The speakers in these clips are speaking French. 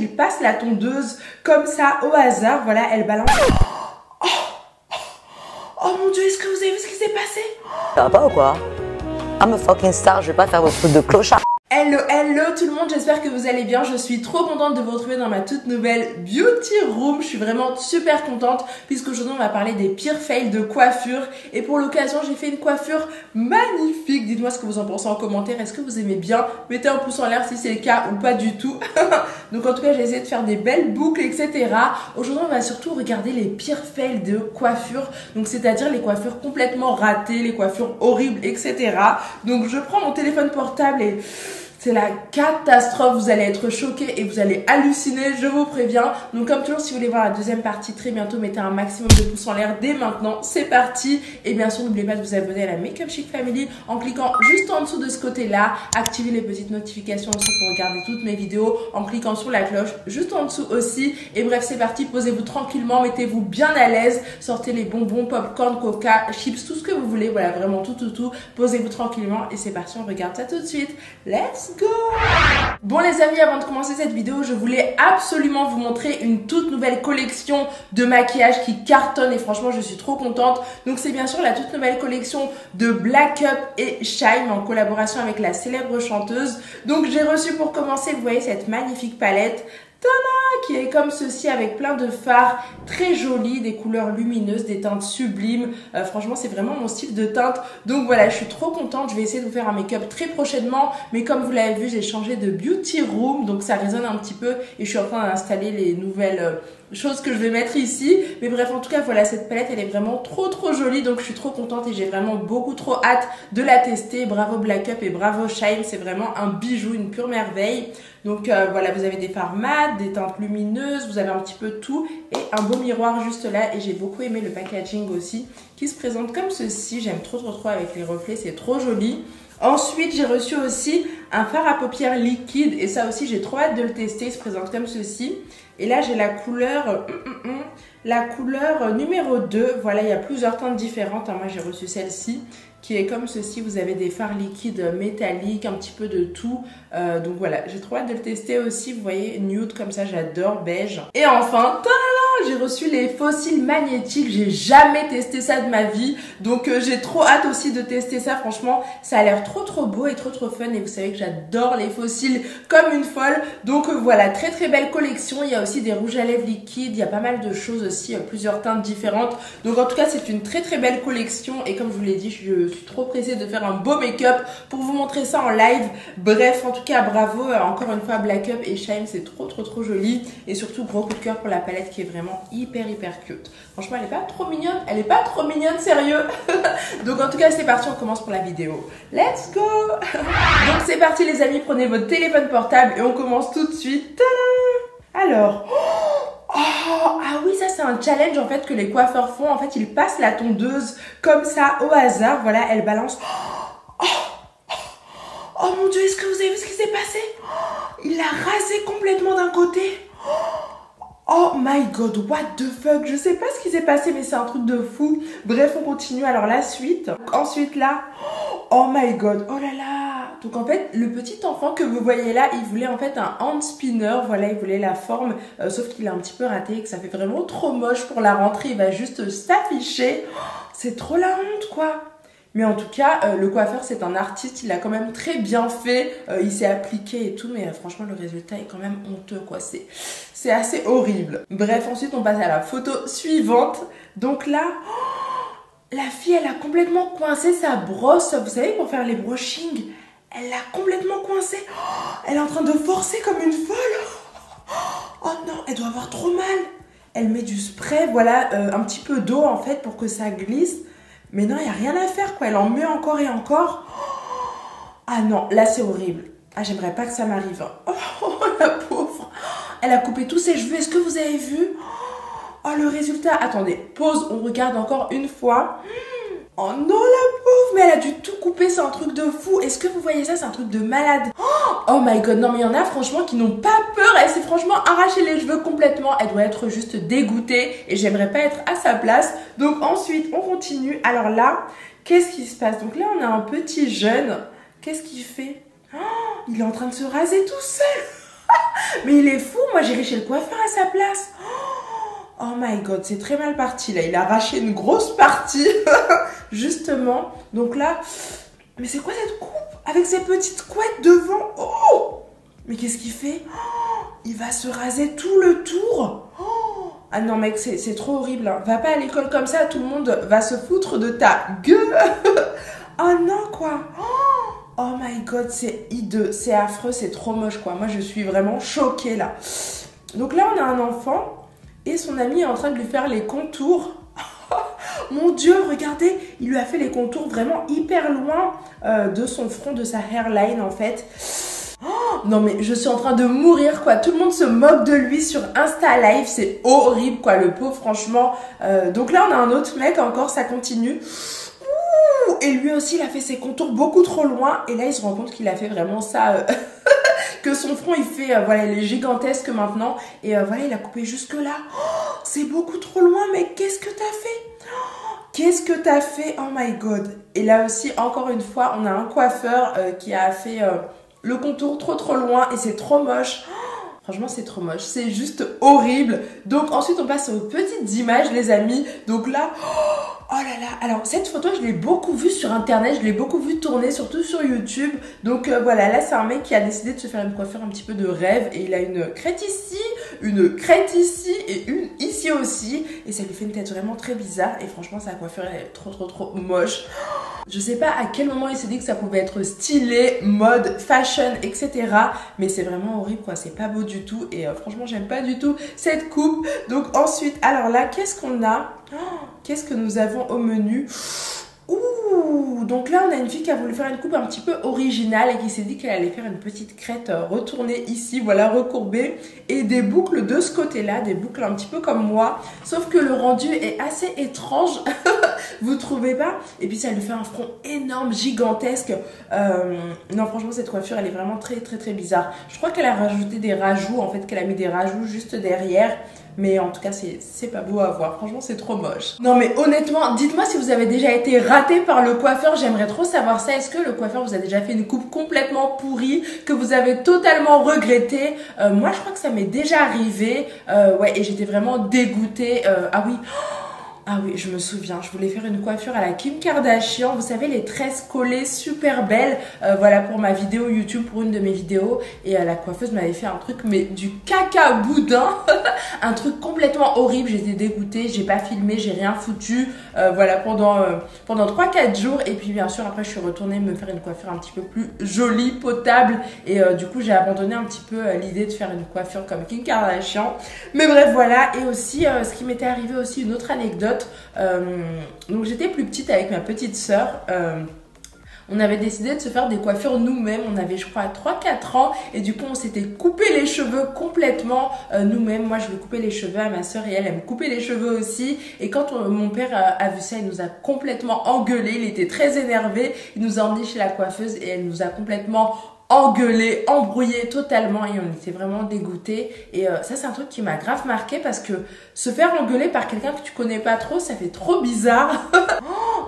il passe la tondeuse comme ça au hasard. Voilà, elle balance. Oh mon Dieu, est-ce que vous avez vu ce qui s'est passé? Ça va pas ou quoi? I'm a fucking star, je vais pas faire votre truc de clochard. Hello, hello tout le monde, j'espère que vous allez bien. Je suis trop contente de vous retrouver dans ma toute nouvelle beauty room. Je suis vraiment super contente puisqu'aujourd'hui on va parler des pires fails de coiffure. Et pour l'occasion, j'ai fait une coiffure magnifique. Dites-moi ce que vous en pensez en commentaire. Est-ce que vous aimez bien? Mettez un pouce en l'air si c'est le cas ou pas du tout. Donc en tout cas, j'ai essayé de faire des belles boucles, etc. Aujourd'hui, on va surtout regarder les pires fails de coiffure. Donc c'est-à-dire les coiffures complètement ratées, les coiffures horribles, etc. Donc je prends mon téléphone portable et... c'est la catastrophe, vous allez être choqués et vous allez halluciner, je vous préviens. Donc comme toujours, si vous voulez voir la deuxième partie très bientôt, mettez un maximum de pouces en l'air dès maintenant, c'est parti. Et bien sûr, n'oubliez pas de vous abonner à la Makeup Chic Family en cliquant juste en dessous de ce côté-là. Activez les petites notifications aussi pour regarder toutes mes vidéos en cliquant sur la cloche juste en dessous aussi. Et bref, c'est parti, posez-vous tranquillement, mettez-vous bien à l'aise, sortez les bonbons, popcorn, coca, chips, tout ce que vous voulez, voilà, vraiment tout. Posez-vous tranquillement et c'est parti, on regarde ça tout de suite. Let's go! Bon les amis, avant de commencer cette vidéo, je voulais absolument vous montrer une toute nouvelle collection de maquillage qui cartonne et franchement je suis trop contente. Donc c'est bien sûr la toute nouvelle collection de Black Up et Shine en collaboration avec la célèbre chanteuse. Donc j'ai reçu pour commencer, vous voyez cette magnifique palette qui est comme ceci avec plein de fards très jolis, des couleurs lumineuses, des teintes sublimes. Franchement, c'est vraiment mon style de teinte. Donc voilà, je suis trop contente. Je vais essayer de vous faire un make-up très prochainement. Mais comme vous l'avez vu, j'ai changé de beauty room. Donc ça résonne un petit peu et je suis en train d'installer les nouvelles choses que je vais mettre ici. Mais bref, en tout cas, voilà, cette palette, elle est vraiment trop jolie. Donc je suis trop contente et j'ai vraiment beaucoup trop hâte de la tester. Bravo Black Up et bravo Shine. C'est vraiment un bijou, une pure merveille. Donc voilà, vous avez des fards mat, des teintes lumineuses, vous avez un petit peu tout et un beau miroir juste là. Et j'ai beaucoup aimé le packaging aussi qui se présente comme ceci. J'aime trop avec les reflets, c'est trop joli. Ensuite, j'ai reçu aussi un fard à paupières liquide et ça aussi, j'ai trop hâte de le tester. Il se présente comme ceci. Et là, j'ai la couleur numéro 2. Voilà, il y a plusieurs teintes différentes. Moi, j'ai reçu celle-ci qui est comme ceci. Vous avez des fards liquides métalliques, un petit peu de tout. Donc voilà, j'ai trop hâte de le tester aussi. Vous voyez, nude comme ça, j'adore, beige. Et enfin, j'ai reçu les fossiles magnétiques. J'ai jamais testé ça de ma vie. Donc j'ai trop hâte aussi de tester ça. Franchement, ça a l'air trop beau et trop fun. Et vous savez que j'adore les fossiles comme une folle. Donc voilà, très belle collection. Il y a aussi des rouges à lèvres liquides. Il y a pas mal de choses aussi, plusieurs teintes différentes. Donc en tout cas, c'est une très belle collection. Et comme je vous l'ai dit, je suis trop pressée de faire un beau make-up pour vous montrer ça en live. Bref, en tout cas, bravo. Encore une fois, Black Up et Shine, c'est trop joli. Et surtout, gros coup de cœur pour la palette qui est vraiment hyper cute. Franchement, elle est pas trop mignonne. Elle est pas trop mignonne, sérieux. Donc en tout cas, c'est parti, on commence pour la vidéo. Let's go. Donc c'est parti les amis, prenez votre téléphone portable et on commence tout de suite. Tadam! Alors, ah oui, ça c'est un challenge en fait que les coiffeurs font. En fait, ils passent la tondeuse comme ça au hasard. Voilà, elle balance. Oh mon Dieu, est-ce que vous avez vu ce qui s'est passé? Il l'a rasé complètement d'un côté. Oh my god, what the fuck? Je sais pas ce qui s'est passé, mais c'est un truc de fou. Bref, on continue. Alors la suite. Ensuite là, oh my god, oh là là. Donc en fait, le petit enfant que vous voyez là, il voulait en fait un hand spinner. Voilà, il voulait la forme, sauf qu'il a un petit peu raté et que ça fait vraiment trop moche pour la rentrée. Il va juste s'afficher. C'est trop la honte quoi. Mais en tout cas, le coiffeur, c'est un artiste, il a quand même très bien fait, il s'est appliqué et tout, mais franchement, le résultat est quand même honteux, quoi. C'est assez horrible. Bref, ensuite, on passe à la photo suivante. Donc là, la fille, elle a complètement coincé sa brosse, vous savez, pour faire les brushings. Elle l'a complètement coincée. Elle est en train de forcer comme une folle. Oh non, elle doit avoir trop mal. Elle met du spray, voilà, un petit peu d'eau, en fait, pour que ça glisse. Mais non, il n'y a rien à faire, quoi. Elle en met encore et encore. Ah non, là, c'est horrible. Ah, j'aimerais pas que ça m'arrive. Oh, la pauvre. Elle a coupé tous ses cheveux. Est-ce que vous avez vu? Oh, le résultat. Attendez, pause. On regarde encore une fois. Oh non, la pauvre. Mais elle a dû tout couper. C'est un truc de fou. Est-ce que vous voyez ça? C'est un truc de malade. Oh my god. Non, mais il y en a, franchement, qui n'ont pas peur. Elle s'est franchement arraché les cheveux complètement. Elle doit être juste dégoûtée. Et j'aimerais pas être à sa place. Donc ensuite, on continue. Alors là, qu'est-ce qui se passe? Donc là, on a un petit jeune. Qu'est-ce qu'il fait? Oh, il est en train de se raser tout seul. Mais il est fou, moi j'irai chez le coiffeur à sa place. Oh my god, c'est très mal parti là. Il a arraché une grosse partie, justement. Donc là, mais c'est quoi cette coupe avec ces petites couettes devant? Oh, mais qu'est-ce qu'il fait? Il va se raser tout le tour. Ah non mec, c'est trop horrible. Hein. Va pas à l'école comme ça, tout le monde va se foutre de ta gueule. Oh non quoi. Oh my god, c'est hideux, c'est affreux, c'est trop moche quoi. Moi je suis vraiment choquée là. Donc là on a un enfant et son ami est en train de lui faire les contours. Mon dieu, regardez, il lui a fait les contours vraiment hyper loin de son front, de sa hairline en fait. Non mais je suis en train de mourir quoi, tout le monde se moque de lui sur Insta Live, c'est horrible quoi, le pauvre franchement. Donc là on a un autre mec encore, ça continue. Et lui aussi il a fait ses contours beaucoup trop loin et là il se rend compte qu'il a fait vraiment ça, que son front il fait, voilà il est gigantesque maintenant et voilà il a coupé jusque là. C'est beaucoup trop loin mais qu'est-ce que t'as fait? Qu'est-ce que t'as fait? Oh my god. Et là aussi encore une fois on a un coiffeur qui a fait... le contour trop loin et c'est trop moche. Franchement c'est trop moche, c'est juste horrible. Donc ensuite on passe aux petites images les amis. Donc là, oh là là. Alors cette photo je l'ai beaucoup vue sur internet, je l'ai beaucoup vue tourner surtout sur YouTube. Donc voilà, là c'est un mec qui a décidé de se faire une coiffure un petit peu de rêve. Et il a une crête ici et une ici aussi. Et ça lui fait une tête vraiment très bizarre. Et franchement sa coiffure elle est trop moche. Je sais pas à quel moment il s'est dit que ça pouvait être stylé, mode, fashion, etc. Mais c'est vraiment horrible quoi, c'est pas beau du tout. Et franchement j'aime pas du tout cette coupe. Donc ensuite, alors là, qu'est-ce qu'on a? Qu'est-ce que nous avons au menu? Ouh, donc là on a une fille qui a voulu faire une coupe un petit peu originale et qui s'est dit qu'elle allait faire une petite crête retournée ici, voilà, recourbée, et des boucles de ce côté-là, des boucles un petit peu comme moi, sauf que le rendu est assez étrange, vous trouvez pas? Et puis ça lui fait un front énorme, gigantesque. Non franchement cette coiffure elle est vraiment très bizarre. Je crois qu'elle a rajouté des rajouts, en fait qu'elle a mis des rajouts juste derrière. Mais en tout cas, c'est pas beau à voir. Franchement, c'est trop moche. Non, mais honnêtement, dites-moi si vous avez déjà été raté par le coiffeur. J'aimerais trop savoir ça. Est-ce que le coiffeur vous a déjà fait une coupe complètement pourrie, que vous avez totalement regretté? Moi, je crois que ça m'est déjà arrivé. Ouais, et j'étais vraiment dégoûtée. Ah oui. Ah oui, je me souviens, je voulais faire une coiffure à la Kim Kardashian, vous savez les tresses collées super belles, voilà pour ma vidéo YouTube, pour une de mes vidéos, et la coiffeuse m'avait fait un truc mais du caca boudin, un truc complètement horrible, j'étais dégoûtée, j'ai pas filmé, j'ai rien foutu, voilà pendant 3-4 jours, et puis bien sûr après je suis retournée me faire une coiffure un petit peu plus jolie, potable, et du coup j'ai abandonné un petit peu l'idée de faire une coiffure comme Kim Kardashian, mais bref voilà. Et aussi ce qui m'était arrivé aussi, une autre anecdote. Donc j'étais plus petite avec ma petite sœur. On avait décidé de se faire des coiffures nous-mêmes. On avait je crois 3-4 ans et du coup on s'était coupé les cheveux complètement nous-mêmes. Moi je lui coupais les cheveux à ma sœur et elle me coupait les cheveux aussi. Et quand mon père a vu ça, il nous a complètement engueulé. Il était très énervé. Il nous a emmenés chez la coiffeuse et elle nous a complètement engueulé, embrouillé totalement et on était vraiment dégoûtés. Et ça c'est un truc qui m'a grave marqué parce que se faire engueuler par quelqu'un que tu connais pas trop, ça fait trop bizarre.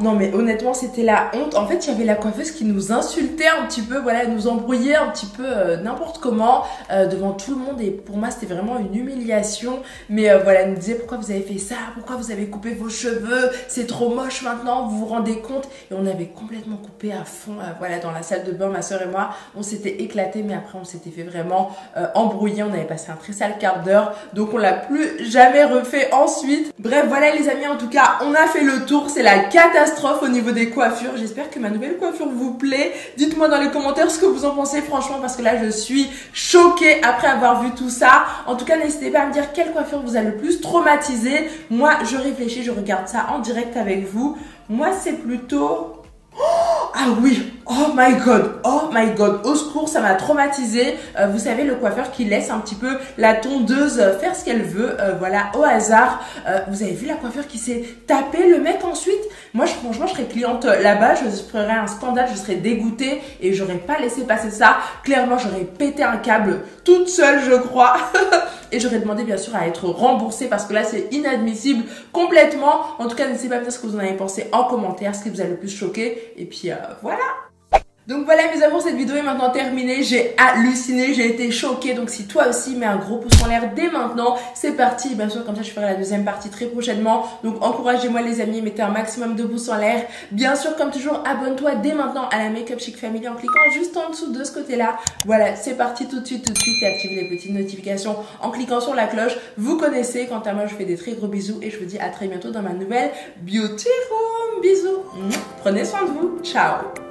Non mais honnêtement c'était la honte. En fait il y avait la coiffeuse qui nous insultait un petit peu, voilà, elle nous embrouillait un petit peu n'importe comment devant tout le monde et pour moi c'était vraiment une humiliation. Mais voilà, elle nous disait pourquoi vous avez fait ça, pourquoi vous avez coupé vos cheveux, c'est trop moche maintenant, vous vous rendez compte? Et on avait complètement coupé à fond, voilà, dans la salle de bain, ma soeur et moi, on s'était éclaté mais après on s'était fait vraiment embrouiller, on avait passé un très sale quart d'heure, donc on l'a plus jamais refait ensuite. Bref voilà les amis, en tout cas on a fait le tour, c'est la catastrophe au niveau des coiffures. J'espère que ma nouvelle coiffure vous plaît, dites-moi dans les commentaires ce que vous en pensez franchement, parce que là je suis choquée après avoir vu tout ça. En tout cas n'hésitez pas à me dire quelle coiffure vous a le plus traumatisé. Moi je réfléchis, je regarde ça en direct avec vous. Moi c'est plutôt... Ah oui, oh my god, au secours, ça m'a traumatisée. Vous savez, le coiffeur qui laisse un petit peu la tondeuse faire ce qu'elle veut, voilà, au hasard. Vous avez vu la coiffure qui s'est tapé le mec ensuite? Moi, franchement, je serais cliente là-bas, je ferais un scandale, je serais dégoûtée et j'aurais pas laissé passer ça. Clairement, j'aurais pété un câble toute seule, je crois. Et j'aurais demandé bien sûr à être remboursée parce que là, c'est inadmissible complètement. En tout cas, n'hésitez pas à me dire ce que vous en avez pensé en commentaire, ce qui vous a le plus choqué. Et puis voilà. Donc voilà mes amours, cette vidéo est maintenant terminée, j'ai halluciné, j'ai été choquée, donc si toi aussi mets un gros pouce en l'air dès maintenant, c'est parti, bien sûr comme ça je ferai la deuxième partie très prochainement, donc encouragez-moi les amis, mettez un maximum de pouces en l'air, bien sûr comme toujours abonne-toi dès maintenant à la Makeup Chic Family en cliquant juste en dessous de ce côté-là, voilà c'est parti tout de suite et active les petites notifications en cliquant sur la cloche, vous connaissez, quant à moi je fais des très gros bisous et je vous dis à très bientôt dans ma nouvelle Beauty Room, bisous, prenez soin de vous, ciao.